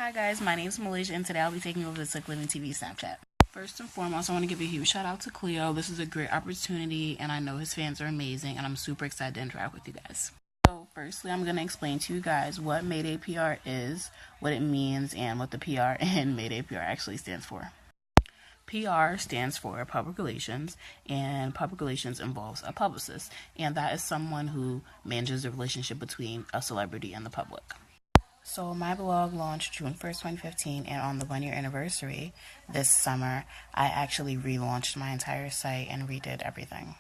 Hi guys, my name is Malaysia and today I'll be taking over the SlickLivingTV Snapchat. First and foremost, I want to give a huge shout out to Cleo. This is a great opportunity and I know his fans are amazing and I'm super excited to interact with you guys. So firstly, I'm going to explain to you guys what MayDayPR is, what it means, and what the PR in MayDayPR actually stands for. PR stands for public relations, and public relations involves a publicist, and that is someone who manages the relationship between a celebrity and the public. So my blog launched June 1st, 2015, and on the 1-year anniversary this summer, I actually relaunched my entire site and redid everything.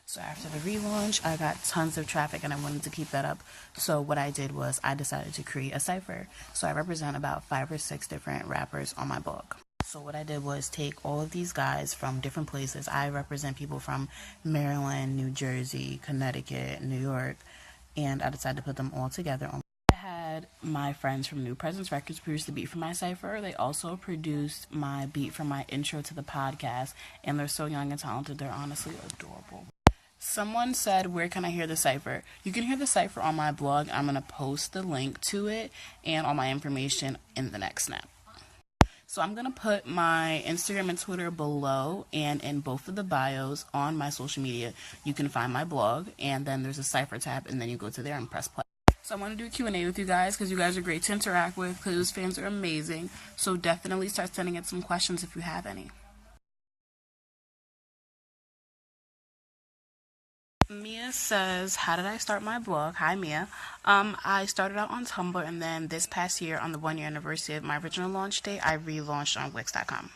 So after the relaunch, I got tons of traffic and I wanted to keep that up. So what I did was I decided to create a cipher. So I represent about 5 or 6 different rappers on my blog. So what I did was take all of these guys from different places. I represent people from Maryland, New Jersey, Connecticut, New York, and I decided to put them all together. I had my friends from New Presence Records produce the beat for my cipher. They also produced my beat for my intro to the podcast, and they're so young and talented. They're honestly adorable. Someone said, where can I hear the cipher? You can hear the cipher on my blog. I'm going to post the link to it and all my information in the next snap. So I'm going to put my Instagram and Twitter below, and in both of the bios on my social media, you can find my blog, and then there's a cipher tab, and then you go to there and press play. So I want to do a Q&A with you guys because you guys are great to interact with, because those fans are amazing. So definitely start sending in some questions if you have any. Mia says, how did I start my blog? Hi, Mia. I started out on Tumblr, and then this past year, on the 1-year anniversary of my original launch date, I relaunched on Wix.com.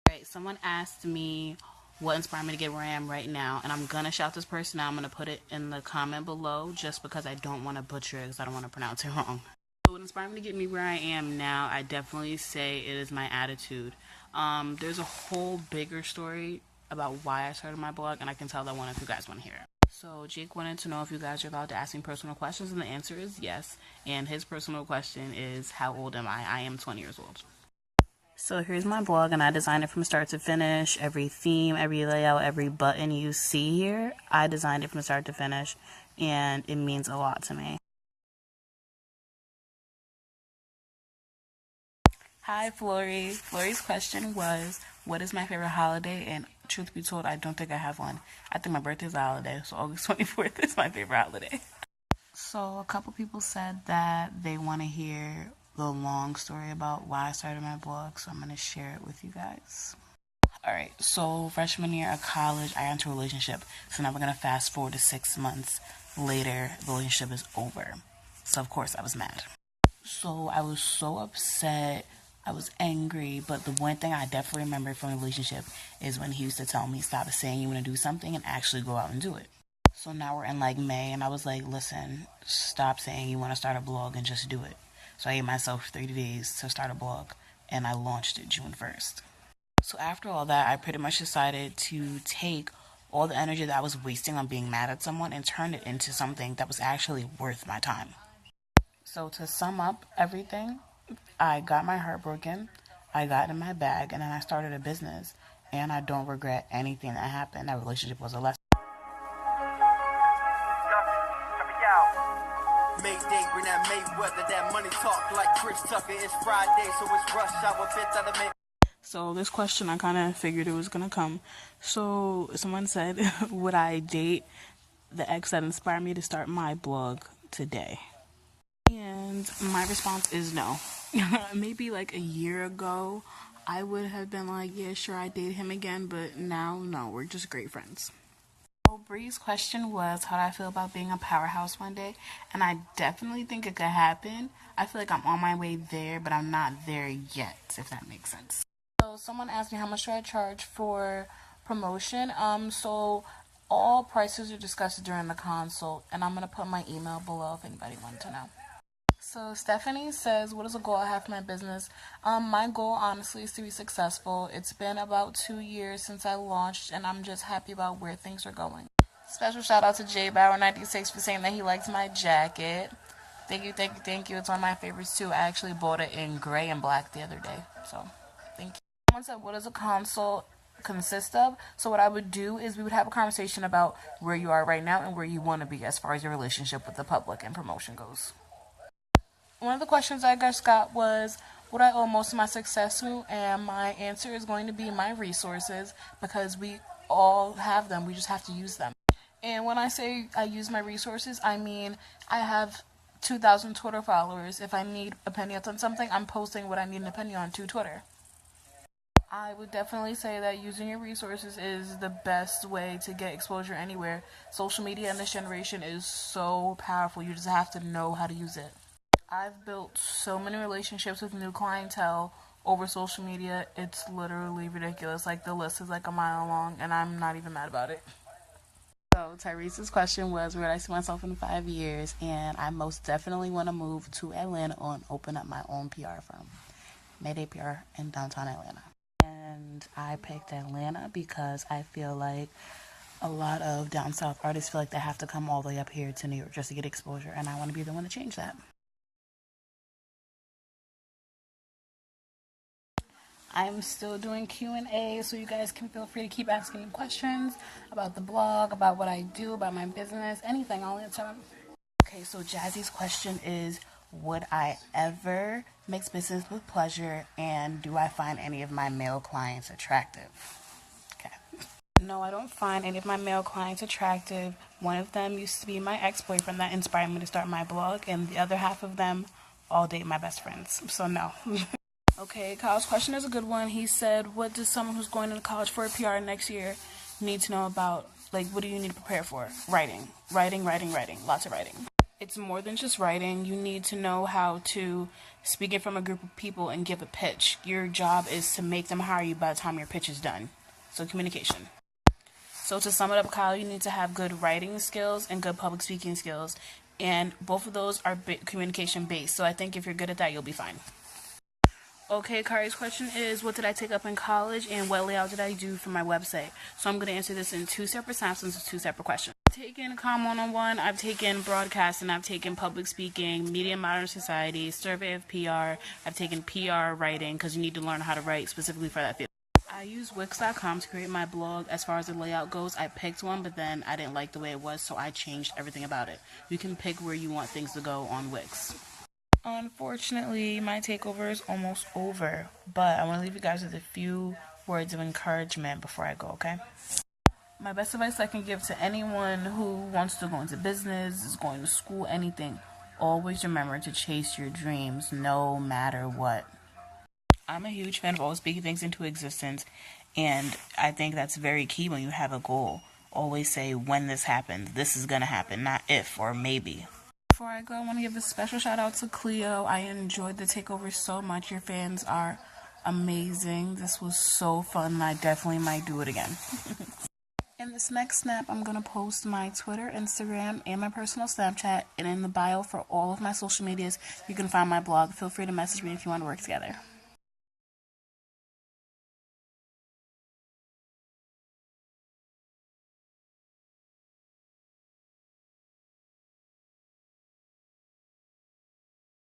Alright, someone asked me what inspired me to get where I am right now, and I'm gonna shout this person out. I'm gonna put it in the comment below just because I don't want to butcher it, because I don't want to pronounce it wrong. So what inspired me to get me where I am now, I definitely say it is my attitude. There's a whole bigger story about why I started my blog, and I can tell that one if you guys want to hear it. So Jake wanted to know if you guys are allowed to ask me personal questions, and the answer is yes. And his personal question is, how old am I? I am 20 years old. So here's my blog, and I designed it from start to finish. Every theme, every layout, every button you see here, I designed it from start to finish, and it means a lot to me. Hi, Flory. Flory's question was, what is my favorite holiday? And truth be told, I don't think I have one. I think my birthday is a holiday, so August 24th is my favorite holiday. So a couple people said that they want to hear the long story about why I started my blog, so I'm going to share it with you guys. Alright, so freshman year of college, I got into a relationship. So now we're going to fast forward to 6 months later, the relationship is over. So of course I was mad. So I was so upset. I was angry, but the one thing I definitely remember from the relationship is when he used to tell me, stop saying you want to do something and actually go out and do it. So now we're in like May, and I was like, listen, stop saying you want to start a blog and just do it. So I gave myself 30 days to start a blog, and I launched it June 1st. So after all that, I pretty much decided to take all the energy that I was wasting on being mad at someone and turn it into something that was actually worth my time. So to sum up everything, I got my heart broken, I got in my bag, and then I started a business, and I don't regret anything that happened. That relationship was a lesson. Mayday, bring that Mayweather, that money talk like Chris Tucker. It's Friday, so it's rush hour, fifth element. So this question, I kind of figured it was going to come. So someone said, would I date the ex that inspired me to start my blog today? And my response is no. Maybe like a year ago, I would have been like, yeah, sure, I'd date him again. But now, no, we're just great friends. So Bree's question was, how do I feel about being a powerhouse one day? And I definitely think it could happen. I feel like I'm on my way there, but I'm not there yet, if that makes sense. So someone asked me how much do I charge for promotion. So all prices are discussed during the consult, and I'm going to put my email below if anybody wanted to know. So Stephanie says, what is a goal I have for my business? My goal, honestly, is to be successful. It's been about 2 years since I launched, and I'm just happy about where things are going. Special shout out to JBauer96 for saying that he likes my jacket. Thank you, thank you, thank you. It's one of my favorites, too. I actually bought it in gray and black the other day, so thank you. Someone said, what is a consult? consist of. So what I would do is we would have a conversation about where you are right now and where you want to be as far as your relationship with the public and promotion goes. One of the questions I just got was, what I owe most of my success to, and my answer is going to be my resources, because we all have them, we just have to use them. And when I say I use my resources, I mean I have 2,000 Twitter followers. If I need opinions on something, I'm posting what I need an opinion on to Twitter. I would definitely say that using your resources is the best way to get exposure anywhere. Social media in this generation is so powerful, you just have to know how to use it. I've built so many relationships with new clientele over social media, it's literally ridiculous. Like, the list is like a mile long, and I'm not even mad about it. So Tyrese's question was, where do I see myself in 5 years? And I most definitely want to move to Atlanta and open up my own PR firm, MayDayPR, in downtown Atlanta. And I picked Atlanta because I feel like a lot of down south artists feel like they have to come all the way up here to New York just to get exposure, and I want to be the one to change that. I'm still doing Q&A, so you guys can feel free to keep asking me questions about the blog, about what I do, about my business, anything. I'll answer them. Okay, so Jazzy's question is, would I ever mix business with pleasure, and do I find any of my male clients attractive? Okay. No, I don't find any of my male clients attractive. One of them used to be my ex-boyfriend that inspired me to start my blog, and the other half of them all date my best friends, so no. Okay, college question is a good one. He said, what does someone who's going to college for a PR next year need to know about? Like, what do you need to prepare for? Writing. Writing. Lots of writing. It's more than just writing. You need to know how to speak in front of a group of people and give a pitch. Your job is to make them hire you by the time your pitch is done. So communication. So to sum it up, Kyle, you need to have good writing skills and good public speaking skills. And both of those are communication based. So I think if you're good at that, you'll be fine. Okay, Kari's question is, what did I take up in college and what layout did I do for my website? So I'm going to answer this in two separate sections with two separate questions. I've taken Com 101, I've taken broadcasting, I've taken public speaking, media and modern society, survey of PR, I've taken PR writing, because you need to learn how to write specifically for that field. I use Wix.com to create my blog. As far as the layout goes, I picked one, but then I didn't like the way it was, so I changed everything about it. You can pick where you want things to go on Wix. Unfortunately, my takeover is almost over, but I want to leave you guys with a few words of encouragement before I go, okay? My best advice I can give to anyone who wants to go into business, is going to school, anything, always remember to chase your dreams no matter what. I'm a huge fan of always speaking things into existence, and I think that's very key when you have a goal. Always say, when this happens, this is going to happen, not if or maybe. Before I go, I want to give a special shout out to Cleo. I enjoyed the takeover so much. Your fans are amazing. This was so fun, and I definitely might do it again. In this next snap, I'm going to post my Twitter, Instagram, and my personal Snapchat. And in the bio for all of my social medias, you can find my blog. Feel free to message me if you want to work together.